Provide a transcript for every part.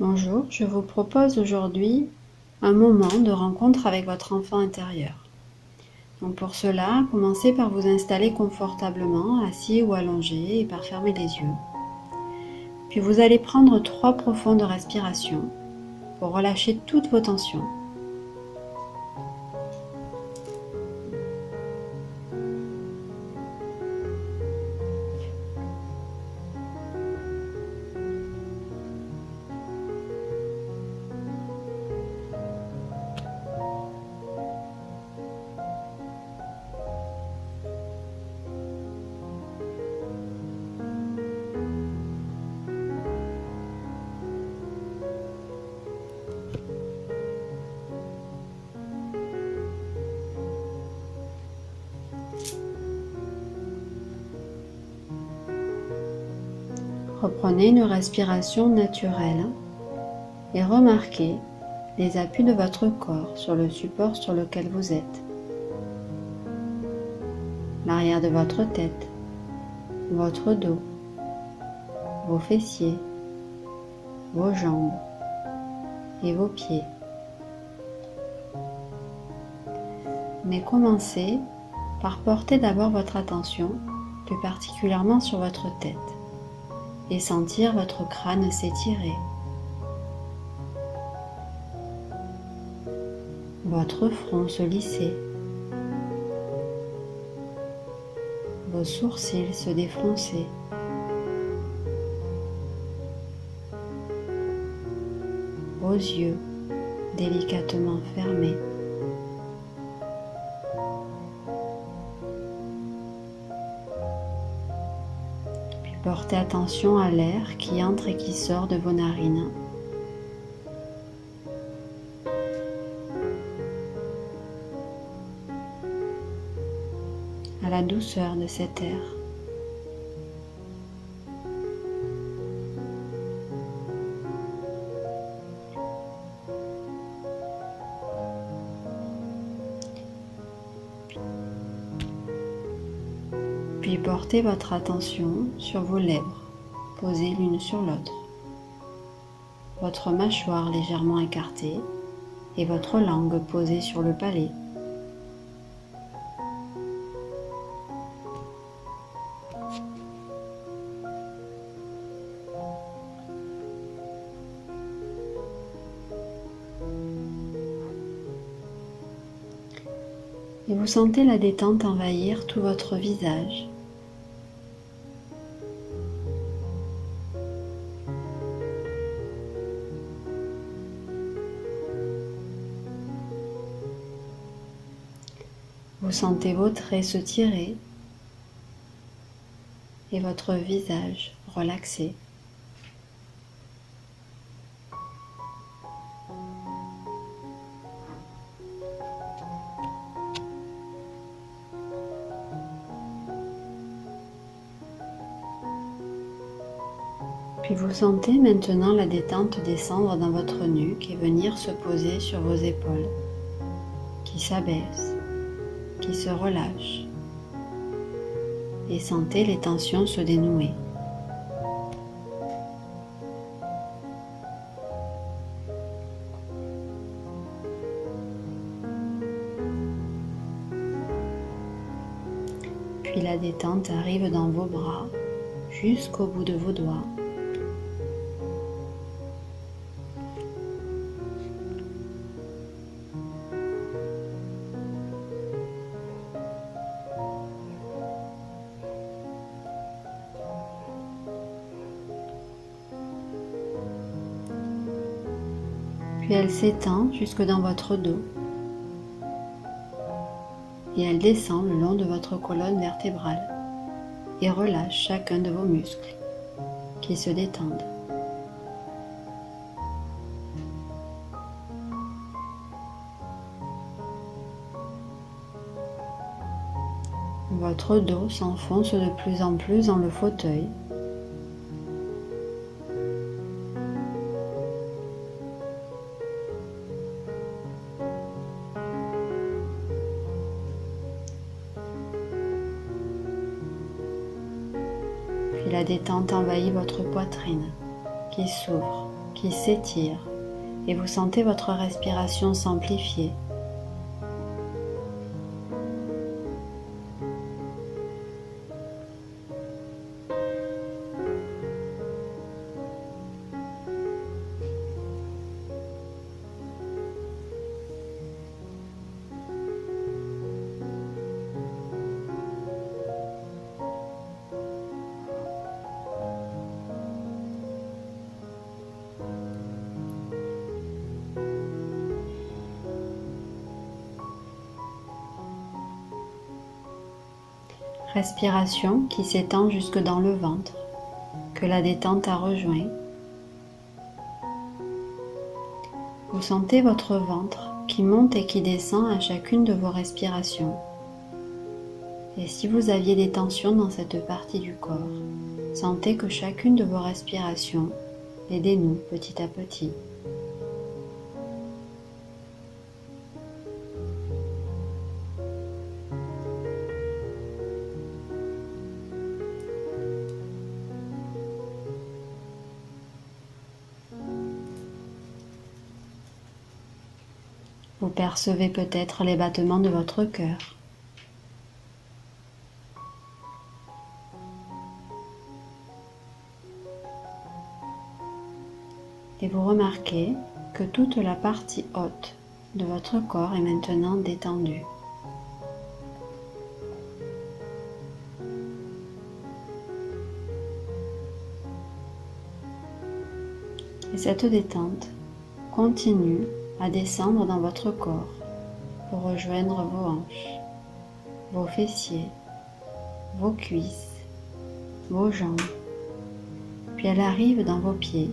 Bonjour, je vous propose aujourd'hui un moment de rencontre avec votre enfant intérieur. Donc pour cela, commencez par vous installer confortablement, assis ou allongé, et par fermer les yeux. Puis vous allez prendre 3 profondes respirations pour relâcher toutes vos tensions. Reprenez une respiration naturelle et remarquez les appuis de votre corps sur le support sur lequel vous êtes. L'arrière de votre tête, votre dos, vos fessiers, vos jambes et vos pieds. Mais commencez par porter d'abord votre attention plus particulièrement sur votre tête et sentir votre crâne s'étirer, votre front se lisser, vos sourcils se défroncer, vos yeux délicatement fermés. Puis portez attention à l'air qui entre et qui sort de vos narines. À la douceur de cet air. Puis portez votre attention sur vos lèvres, posées l'une sur l'autre, votre mâchoire légèrement écartée et votre langue posée sur le palais. Et vous sentez la détente envahir tout votre visage. Vous sentez vos traits se tirer et votre visage relaxé. Puis vous sentez maintenant la détente descendre dans votre nuque et venir se poser sur vos épaules, qui s'abaissent, qui se relâchent. Et sentez les tensions se dénouer. Puis la détente arrive dans vos bras, jusqu'au bout de vos doigts. Puis elle s'étend jusque dans votre dos et elle descend le long de votre colonne vertébrale et relâche chacun de vos muscles qui se détendent. Votre dos s'enfonce de plus en plus dans le fauteuil. Puis la détente envahit votre poitrine qui s'ouvre qui s'étire et vous sentez votre respiration s'amplifier. Respiration qui s'étend jusque dans le ventre, que la détente a rejoint. Vous sentez votre ventre qui monte et qui descend à chacune de vos respirations. Et si vous aviez des tensions dans cette partie du corps, sentez que chacune de vos respirations les dénoue petit à petit. Vous percevez peut-être les battements de votre cœur. Et vous remarquez que toute la partie haute de votre corps est maintenant détendue. Et cette détente continue à descendre dans votre corps pour rejoindre vos hanches, vos fessiers, vos cuisses, vos jambes, puis elle arrive dans vos pieds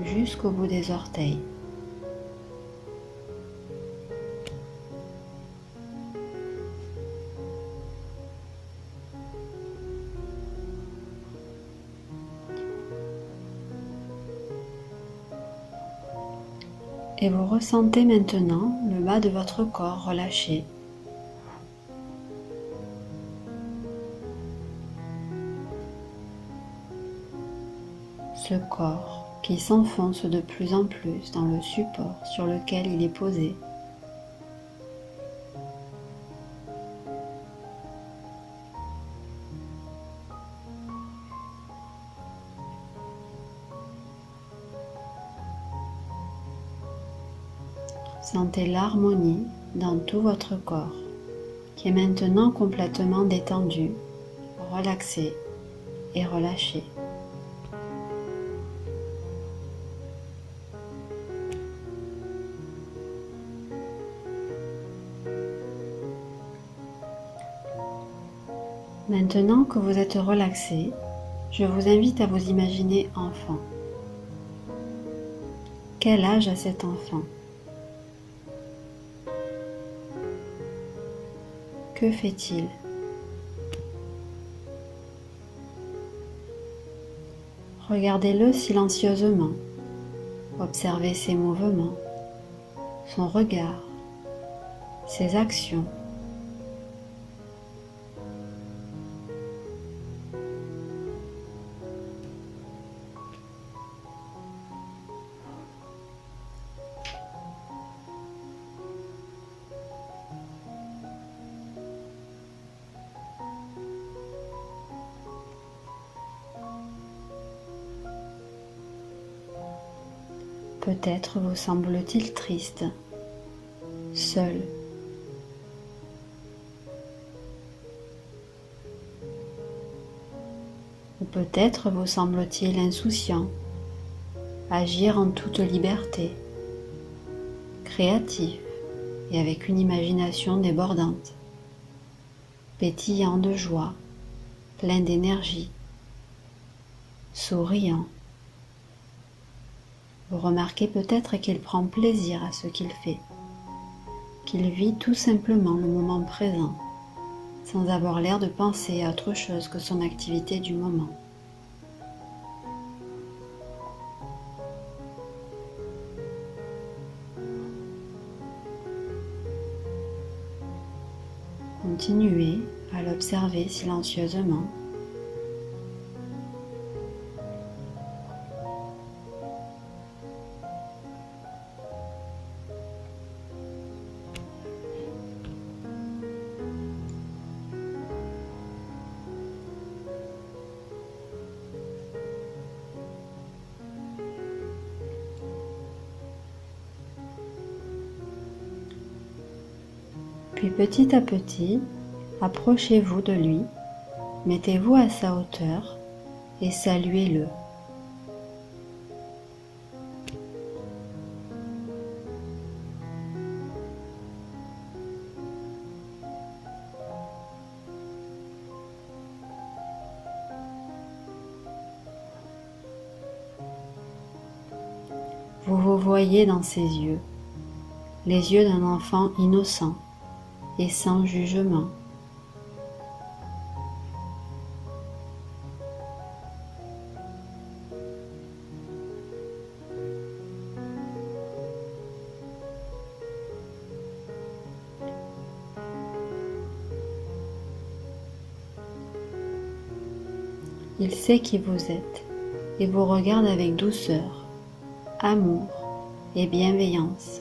jusqu'au bout des orteils. Et vous ressentez maintenant le bas de votre corps relâché. Ce corps qui s'enfonce de plus en plus dans le support sur lequel il est posé. Sentez l'harmonie dans tout votre corps, qui est maintenant complètement détendu, relaxé et relâché. Maintenant que vous êtes relaxé, je vous invite à vous imaginer enfant. Quel âge a cet enfant? Que fait-il? Regardez-le silencieusement, observez ses mouvements, son regard, ses actions. Peut-être vous semble-t-il triste, seul. Ou peut-être vous semble-t-il insouciant, agir en toute liberté, créatif et avec une imagination débordante, pétillant de joie, plein d'énergie, souriant. Vous remarquez peut-être qu'il prend plaisir à ce qu'il fait, qu'il vit tout simplement le moment présent, sans avoir l'air de penser à autre chose que son activité du moment. Continuez à l'observer silencieusement. Puis petit à petit, approchez-vous de lui, mettez-vous à sa hauteur et saluez-le. Vous vous voyez dans ses yeux, les yeux d'un enfant innocent et sans jugement. Il sait qui vous êtes et vous regarde avec douceur, amour et bienveillance.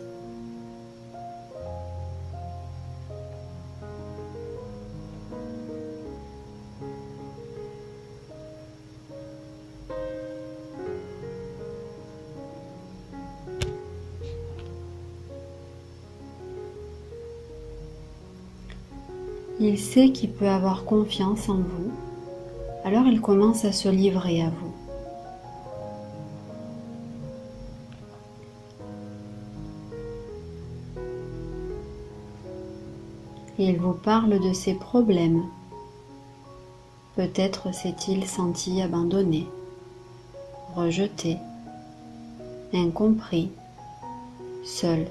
Il sait qu'il peut avoir confiance en vous, alors il commence à se livrer à vous. Et il vous parle de ses problèmes. Peut-être s'est-il senti abandonné, rejeté, incompris, seul.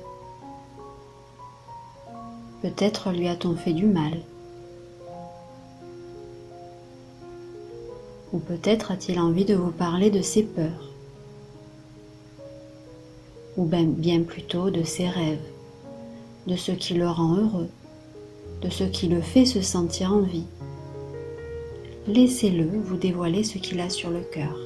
Peut-être lui a-t-on fait du mal. Ou peut-être a-t-il envie de vous parler de ses peurs. Ou bien plutôt de ses rêves, de ce qui le rend heureux, de ce qui le fait se sentir en vie. Laissez-le vous dévoiler ce qu'il a sur le cœur.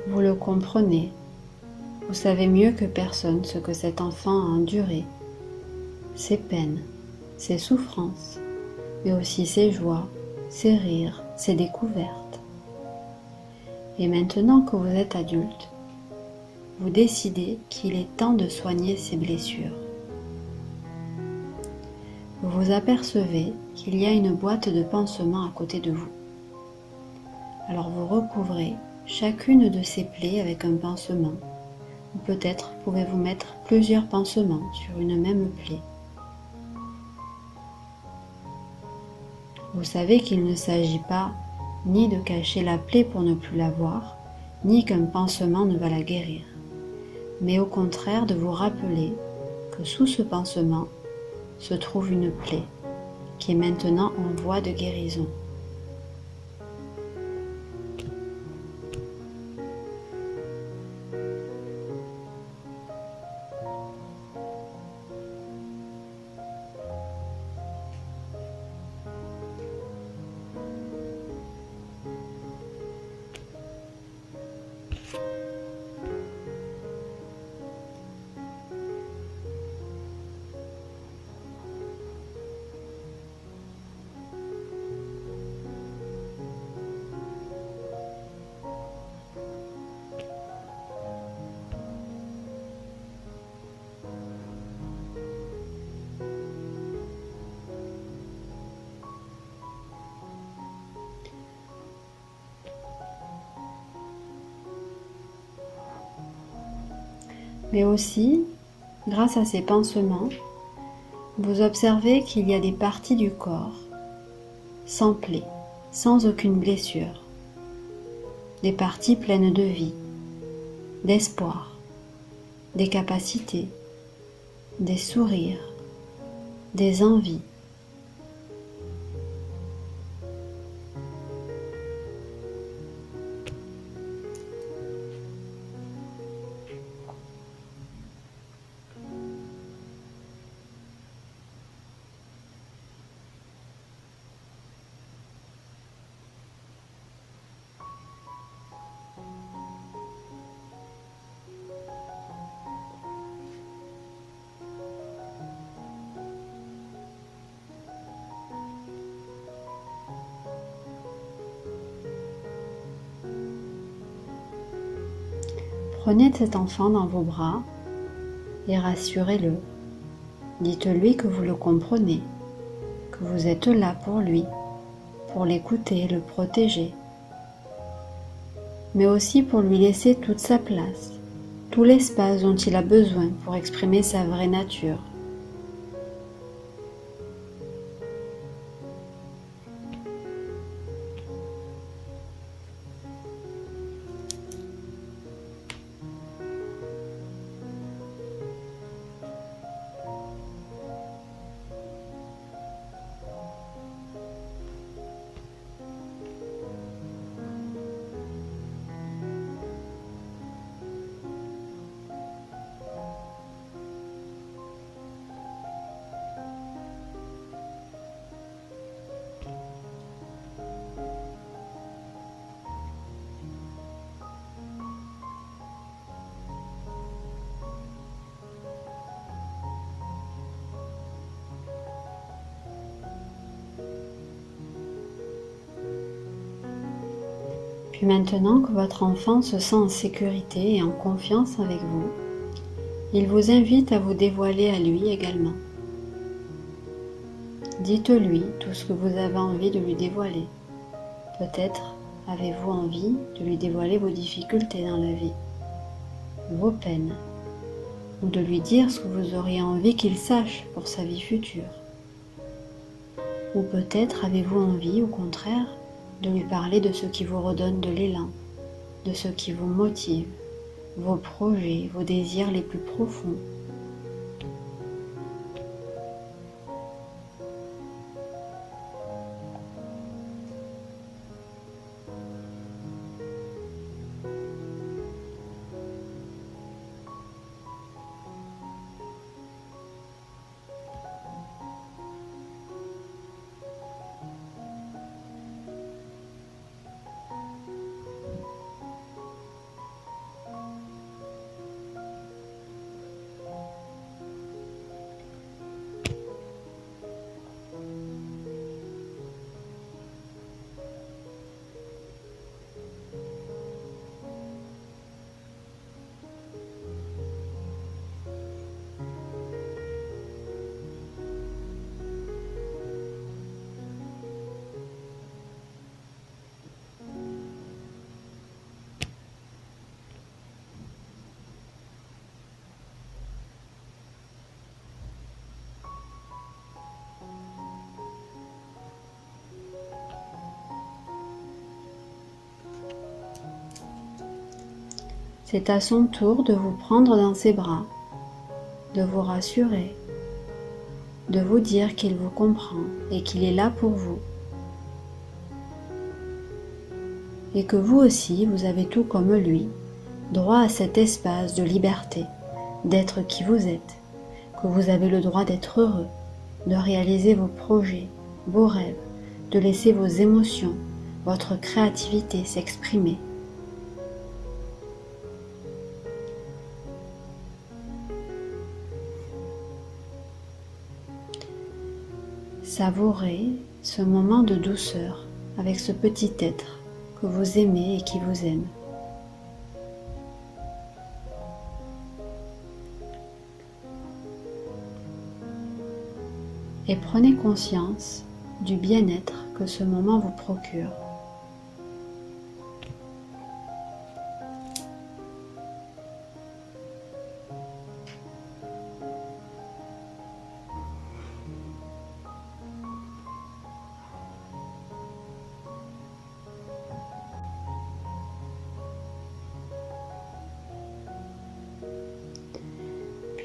Vous le comprenez, vous savez mieux que personne ce que cet enfant a enduré, ses peines, ses souffrances, mais aussi ses joies, ses rires, ses découvertes. Et maintenant que vous êtes adulte, vous décidez qu'il est temps de soigner ses blessures. Vous vous apercevez qu'il y a une boîte de pansements à côté de vous. Alors vous recouvrez chacune de ces plaies avec un pansement, ou peut-être pouvez-vous mettre plusieurs pansements sur une même plaie. Vous savez qu'il ne s'agit pas ni de cacher la plaie pour ne plus la voir, ni qu'un pansement ne va la guérir, mais au contraire de vous rappeler que sous ce pansement se trouve une plaie qui est maintenant en voie de guérison. Mais aussi, grâce à ces pansements, vous observez qu'il y a des parties du corps sans plaie, sans aucune blessure, des parties pleines de vie, d'espoir, des capacités, des sourires, des envies. Prenez cet enfant dans vos bras et rassurez-le. Dites-lui que vous le comprenez, que vous êtes là pour lui, pour l'écouter, le protéger, mais aussi pour lui laisser toute sa place, tout l'espace dont il a besoin pour exprimer sa vraie nature. Puis maintenant que votre enfant se sent en sécurité et en confiance avec vous, il vous invite à vous dévoiler à lui également. Dites-lui tout ce que vous avez envie de lui dévoiler. Peut-être avez-vous envie de lui dévoiler vos difficultés dans la vie, vos peines, ou de lui dire ce que vous auriez envie qu'il sache pour sa vie future. Ou peut-être avez-vous envie, au contraire, de lui parler de ce qui vous redonne de l'élan, de ce qui vous motive, vos projets, vos désirs les plus profonds. C'est à son tour de vous prendre dans ses bras, de vous rassurer, de vous dire qu'il vous comprend et qu'il est là pour vous. Et que vous aussi, vous avez tout comme lui, droit à cet espace de liberté, d'être qui vous êtes, que vous avez le droit d'être heureux, de réaliser vos projets, vos rêves, de laisser vos émotions, votre créativité s'exprimer. Savourez ce moment de douceur avec ce petit être que vous aimez et qui vous aime. Et prenez conscience du bien-être que ce moment vous procure.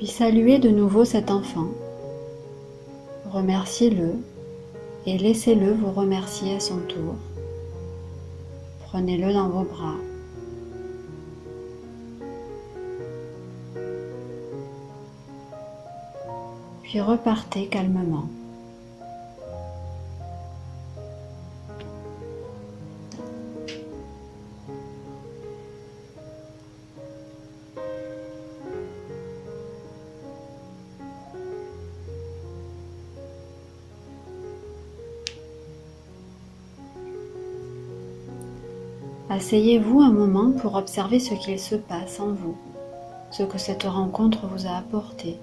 Puis saluez de nouveau cet enfant, remerciez-le et laissez-le vous remercier à son tour. Prenez-le dans vos bras. Puis repartez calmement. Asseyez-vous un moment pour observer ce qu'il se passe en vous, ce que cette rencontre vous a apporté.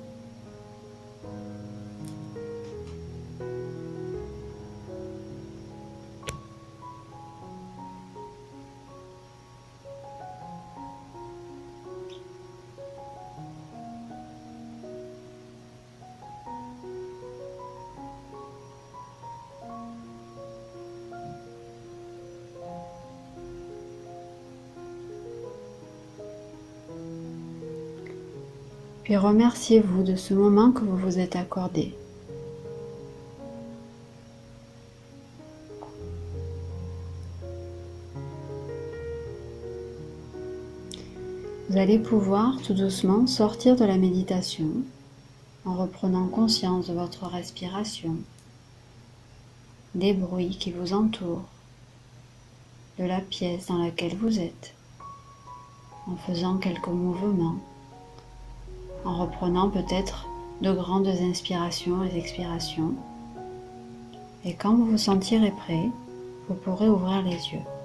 Puis remerciez-vous de ce moment que vous vous êtes accordé. Vous allez pouvoir tout doucement sortir de la méditation en reprenant conscience de votre respiration, des bruits qui vous entourent, de la pièce dans laquelle vous êtes, en faisant quelques mouvements, en reprenant peut-être de grandes inspirations et expirations. Et quand vous vous sentirez prêt, vous pourrez ouvrir les yeux.